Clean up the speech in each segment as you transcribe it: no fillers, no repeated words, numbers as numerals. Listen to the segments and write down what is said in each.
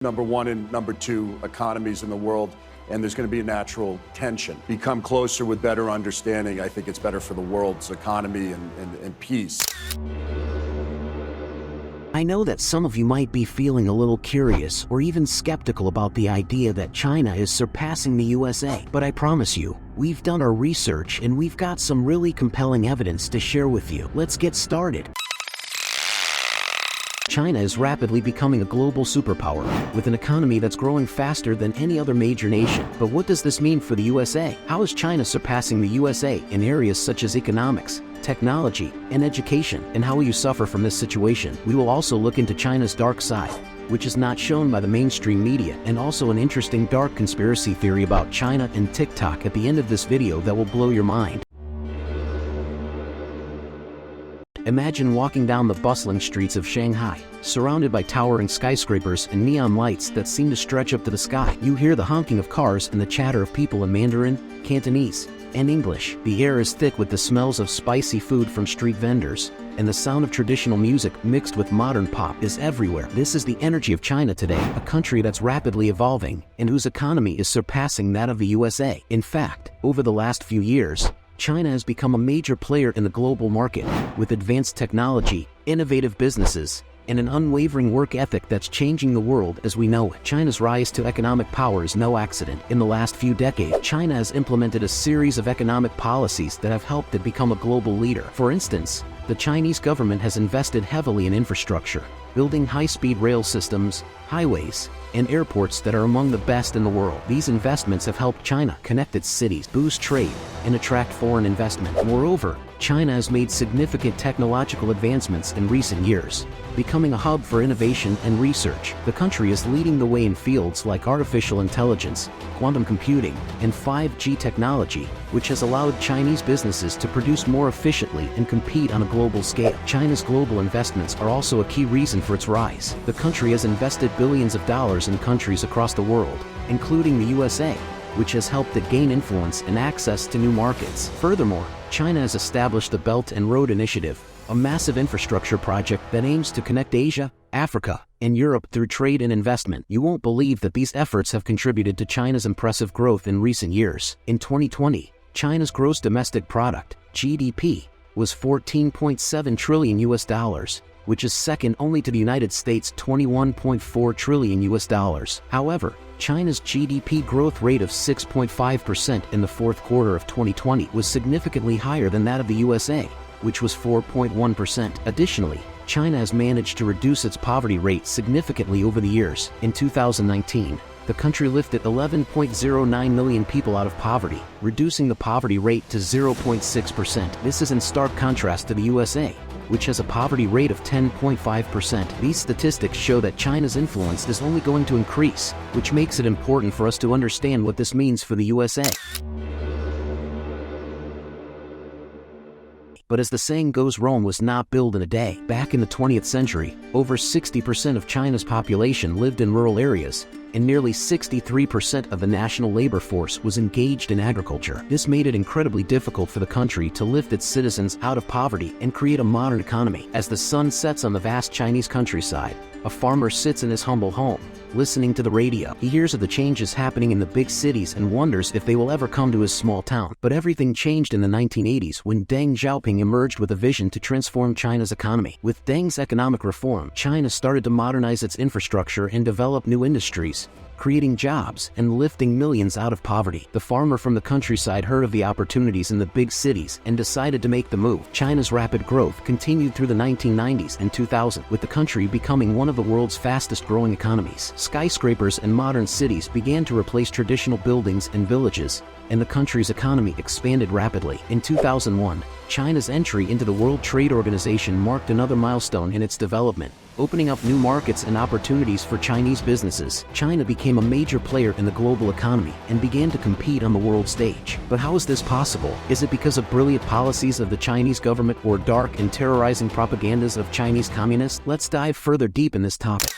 number one and number two economies in the world, and there's going to be a natural tension. Become closer with better understanding. I think it's better for the world's economy and peace. I know that some of you might be feeling a little curious or even skeptical about the idea that China is surpassing the USA, but I promise you, we've done our research and we've got some really compelling evidence to share with you. Let's get started. China is rapidly becoming a global superpower, with an economy that's growing faster than any other major nation. But what does this mean for the USA? How is China surpassing the USA in areas such as economics, technology, and education? And how will you suffer from this situation? We will also look into China's dark side, which is not shown by the mainstream media, and also an interesting dark conspiracy theory about China and TikTok at the end of this video that will blow your mind. Imagine walking down the bustling streets of Shanghai, surrounded by towering skyscrapers and neon lights that seem to stretch up to the sky. You hear the honking of cars and the chatter of people in Mandarin, Cantonese, and English. The air is thick with the smells of spicy food from street vendors, and the sound of traditional music mixed with modern pop is everywhere. This is the energy of China today, a country that's rapidly evolving and whose economy is surpassing that of the USA. In fact, over the last few years, China has become a major player in the global market, with advanced technology, innovative businesses, and an unwavering work ethic that's changing the world as we know it. China's rise to economic power is no accident. In the last few decades, China has implemented a series of economic policies that have helped it become a global leader. For instance, the Chinese government has invested heavily in infrastructure, building high-speed rail systems, highways, and airports that are among the best in the world. These investments have helped China connect its cities, boost trade, and attract foreign investment. Moreover, China has made significant technological advancements in recent years, becoming a hub for innovation and research. The country is leading the way in fields like artificial intelligence, quantum computing, and 5G technology, which has allowed Chinese businesses to produce more efficiently and compete on a global scale. China's global investments are also a key reason for its rise. The country has invested billions of dollars in countries across the world, including the USA, which has helped it gain influence and access to new markets. Furthermore, China has established the Belt and Road Initiative, a massive infrastructure project that aims to connect Asia, Africa, and Europe through trade and investment. You won't believe that these efforts have contributed to China's impressive growth in recent years. In 2020, China's gross domestic product, GDP, was $14.7 trillion, which is second only to the United States' $21.4 trillion. However, China's GDP growth rate of 6.5% in the fourth quarter of 2020 was significantly higher than that of the USA, which was 4.1%. Additionally, China has managed to reduce its poverty rate significantly over the years. In 2019, the country lifted 11.09 million people out of poverty, reducing the poverty rate to 0.6%. This is in stark contrast to the USA, which has a poverty rate of 10.5%. These statistics show that China's influence is only going to increase, which makes it important for us to understand what this means for the USA. But as the saying goes, Rome was not built in a day. Back in the 20th century, over 60% of China's population lived in rural areas, and nearly 63% of the national labor force was engaged in agriculture. This made it incredibly difficult for the country to lift its citizens out of poverty and create a modern economy. As the sun sets on the vast Chinese countryside, a farmer sits in his humble home, listening to the radio. He hears of the changes happening in the big cities and wonders if they will ever come to his small town. But everything changed in the 1980s when Deng Xiaoping emerged with a vision to transform China's economy. With Deng's economic reform, China started to modernize its infrastructure and develop new industries, creating jobs and lifting millions out of poverty. The farmer from the countryside heard of the opportunities in the big cities and decided to make the move. China's rapid growth continued through the 1990s and 2000, with the country becoming one of the world's fastest growing economies. Skyscrapers and modern cities began to replace traditional buildings and villages, and the country's economy expanded rapidly. In 2001, China's entry into the World Trade Organization marked another milestone in its development, opening up new markets and opportunities for Chinese businesses. China became a major player in the global economy and began to compete on the world stage. But how is this possible? Is it because of brilliant policies of the Chinese government or dark and terrorizing propagandas of Chinese communists? Let's dive further deep in this topic.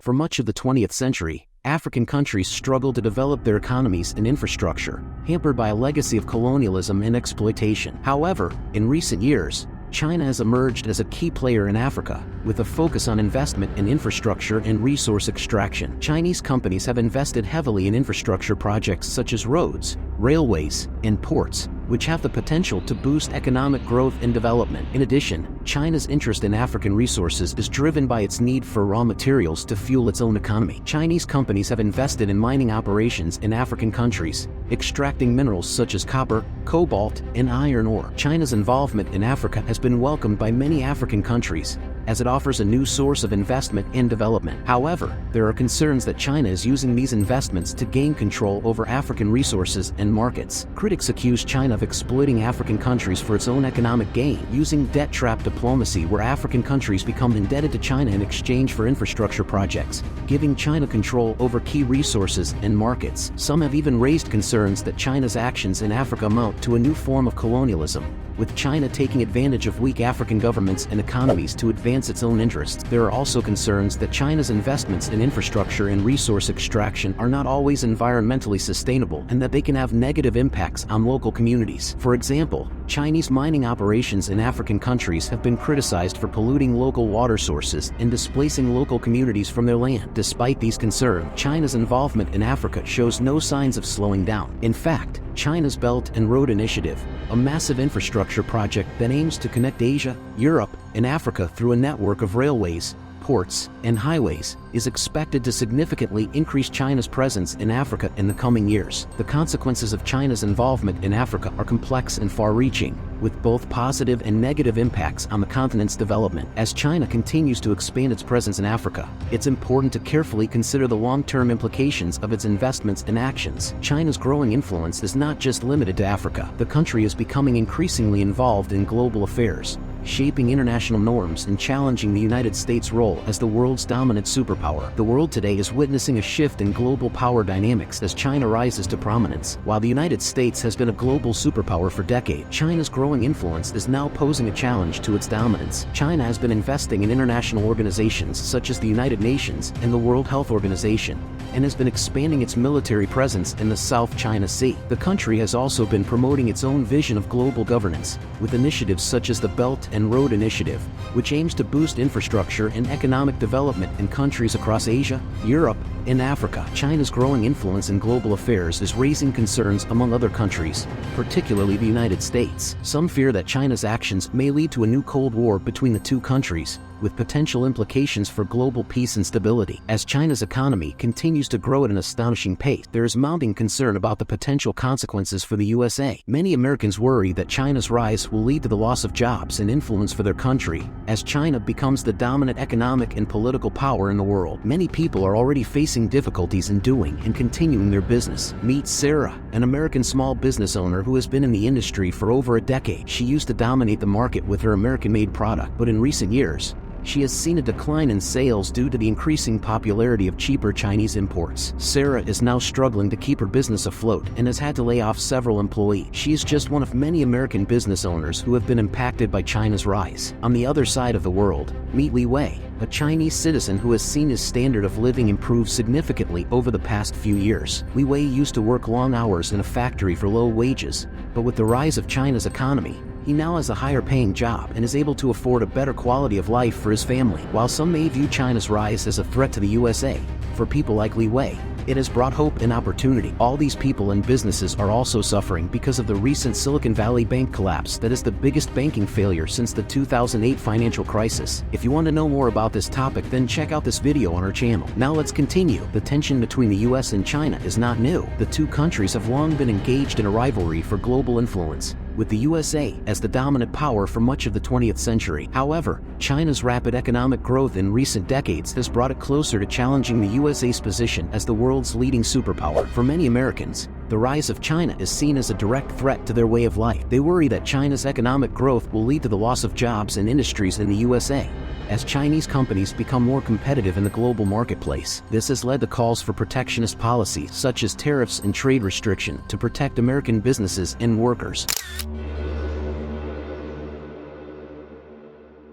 For much of the 20th century, African countries struggled to develop their economies and infrastructure, hampered by a legacy of colonialism and exploitation. However, in recent years, China has emerged as a key player in Africa, with a focus on investment in infrastructure and resource extraction. Chinese companies have invested heavily in infrastructure projects such as roads, railways, and ports, which have the potential to boost economic growth and development. In addition, China's interest in African resources is driven by its need for raw materials to fuel its own economy. Chinese companies have invested in mining operations in African countries, extracting minerals such as copper, cobalt, and iron ore. China's involvement in Africa has been welcomed by many African countries, as it offers a new source of investment and development. However, there are concerns that China is using these investments to gain control over African resources and markets. Critics accuse China of exploiting African countries for its own economic gain, using debt trap diplomacy where African countries become indebted to China in exchange for infrastructure projects, giving China control over key resources and markets. Some have even raised concerns that China's actions in Africa amount to a new form of colonialism, with China taking advantage of weak African governments and economies to advance its own interests. There are also concerns that China's investments in infrastructure and resource extraction are not always environmentally sustainable and that they can have negative impacts on local communities. For example, Chinese mining operations in African countries have been criticized for polluting local water sources and displacing local communities from their land. Despite these concerns, China's involvement in Africa shows no signs of slowing down. In fact, China's Belt and Road Initiative, a massive infrastructure project that aims to connect Asia, Europe, and Africa through a network of railways, ports, and highways, is expected to significantly increase China's presence in Africa in the coming years. The consequences of China's involvement in Africa are complex and far-reaching, with both positive and negative impacts on the continent's development. As China continues to expand its presence in Africa, it's important to carefully consider the long-term implications of its investments and actions. China's growing influence is not just limited to Africa. The country is becoming increasingly involved in global affairs, shaping international norms and challenging the United States' role as the world's dominant superpower. The world today is witnessing a shift in global power dynamics as China rises to prominence. While the United States has been a global superpower for decades, China's growing influence is now posing a challenge to its dominance. China has been investing in international organizations such as the United Nations and the World Health Organization, and has been expanding its military presence in the South China Sea. The country has also been promoting its own vision of global governance, with initiatives such as the Belt and Road Initiative, which aims to boost infrastructure and economic development in countries across Asia, Europe, and Africa. China's growing influence in global affairs is raising concerns among other countries, particularly the United States. Some fear that China's actions may lead to a new Cold War between the two countries, with potential implications for global peace and stability. As China's economy continues to grow at an astonishing pace, there is mounting concern about the potential consequences for the USA. Many Americans worry that China's rise will lead to the loss of jobs and influence for their country, as China becomes the dominant economic and political power in the world. Many people are already facing difficulties in doing and continuing their business. Meet Sarah, an American small business owner who has been in the industry for over a decade. She used to dominate the market with her American-made product, but in recent years, she has seen a decline in sales due to the increasing popularity of cheaper Chinese imports. Sarah is now struggling to keep her business afloat and has had to lay off several employees. She is just one of many American business owners who have been impacted by China's rise. On the other side of the world, meet Li Wei, a Chinese citizen who has seen his standard of living improve significantly over the past few years. Li Wei used to work long hours in a factory for low wages, but with the rise of China's economy, he now has a higher paying job and is able to afford a better quality of life for his family. While some may view China's rise as a threat to the USA, for people like Li Wei, it has brought hope and opportunity. All these people and businesses are also suffering because of the recent Silicon Valley Bank collapse that is the biggest banking failure since the 2008 financial crisis. If you want to know more about this topic, then check out this video on our channel. Now let's continue. The tension between the US and China is not new. The two countries have long been engaged in a rivalry for global influence, with the USA as the dominant power for much of the 20th century. However, China's rapid economic growth in recent decades has brought it closer to challenging the USA's position as the world's leading superpower. For many Americans, the rise of China is seen as a direct threat to their way of life. They worry that China's economic growth will lead to the loss of jobs and industries in the USA, as Chinese companies become more competitive in the global marketplace. This has led to calls for protectionist policies such as tariffs and trade restriction to protect American businesses and workers.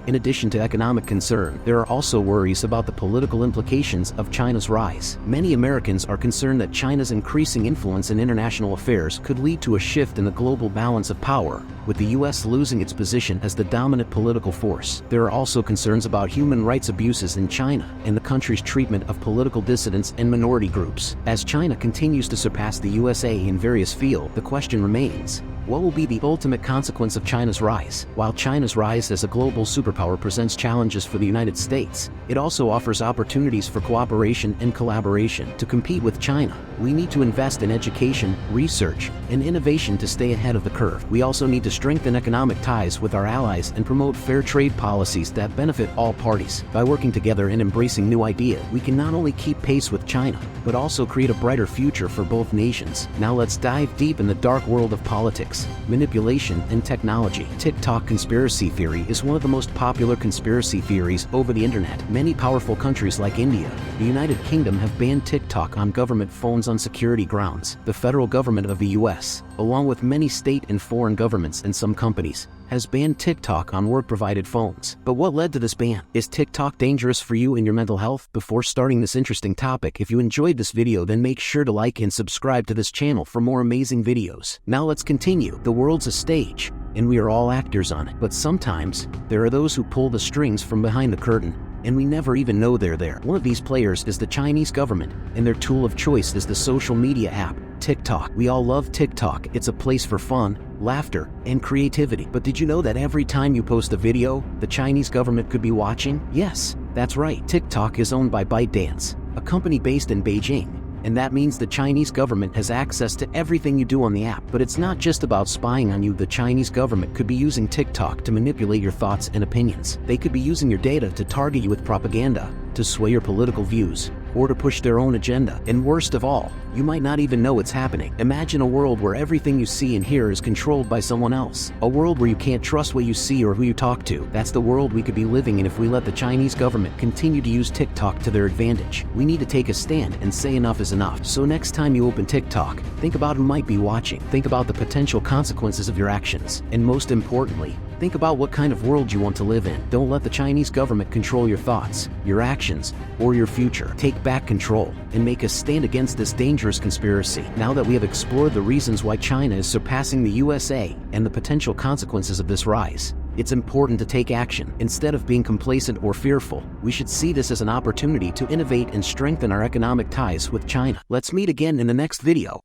In addition to economic concern, there are also worries about the political implications of China's rise. Many Americans are concerned that China's increasing influence in international affairs could lead to a shift in the global balance of power, with the U.S. losing its position as the dominant political force. There are also concerns about human rights abuses in China and the country's treatment of political dissidents and minority groups. As China continues to surpass the USA in various fields, the question remains: what will be the ultimate consequence of China's rise? While China's rise as a global superpower presents challenges for the United States, it also offers opportunities for cooperation and collaboration. To compete with China, we need to invest in education, research, and innovation to stay ahead of the curve. We also need to strengthen economic ties with our allies and promote fair trade policies that benefit all parties. By working together and embracing new ideas, we can not only keep pace with China, but also create a brighter future for both nations. Now let's dive deep in the dark world of politics, manipulation, and technology. TikTok conspiracy theory is one of the most popular conspiracy theories over the internet. Many powerful countries like India, the United Kingdom have banned TikTok on government phones on security grounds. The federal government of the US, along with many state and foreign governments and some companies, has banned TikTok on work-provided phones. But what led to this ban? Is TikTok dangerous for you and your mental health? Before starting this interesting topic, if you enjoyed this video, then make sure to like and subscribe to this channel for more amazing videos. Now let's continue. The world's a stage, and we are all actors on it. But sometimes, there are those who pull the strings from behind the curtain, and we never even know they're there. One of these players is the Chinese government, and their tool of choice is the social media app, TikTok. We all love TikTok. It's a place for fun, laughter, and creativity. But did you know that every time you post a video, the Chinese government could be watching? Yes, that's right. TikTok is owned by ByteDance, a company based in Beijing. And that means the Chinese government has access to everything you do on the app. But it's not just about spying on you. The Chinese government could be using TikTok to manipulate your thoughts and opinions. They could be using your data to target you with propaganda, to sway your political views, or to push their own agenda. And worst of all, you might not even know it's happening. Imagine a world where everything you see and hear is controlled by someone else. A world where you can't trust what you see or who you talk to. That's the world we could be living in if we let the Chinese government continue to use TikTok to their advantage. We need to take a stand and say enough is enough. So next time you open TikTok, think about who might be watching. Think about the potential consequences of your actions. And most importantly, think about what kind of world you want to live in. Don't let the Chinese government control your thoughts, your actions, or your future. Take back control and make a stand against this dangerous conspiracy. Now that we have explored the reasons why China is surpassing the USA and the potential consequences of this rise, it's important to take action. Instead of being complacent or fearful, we should see this as an opportunity to innovate and strengthen our economic ties with China. Let's meet again in the next video.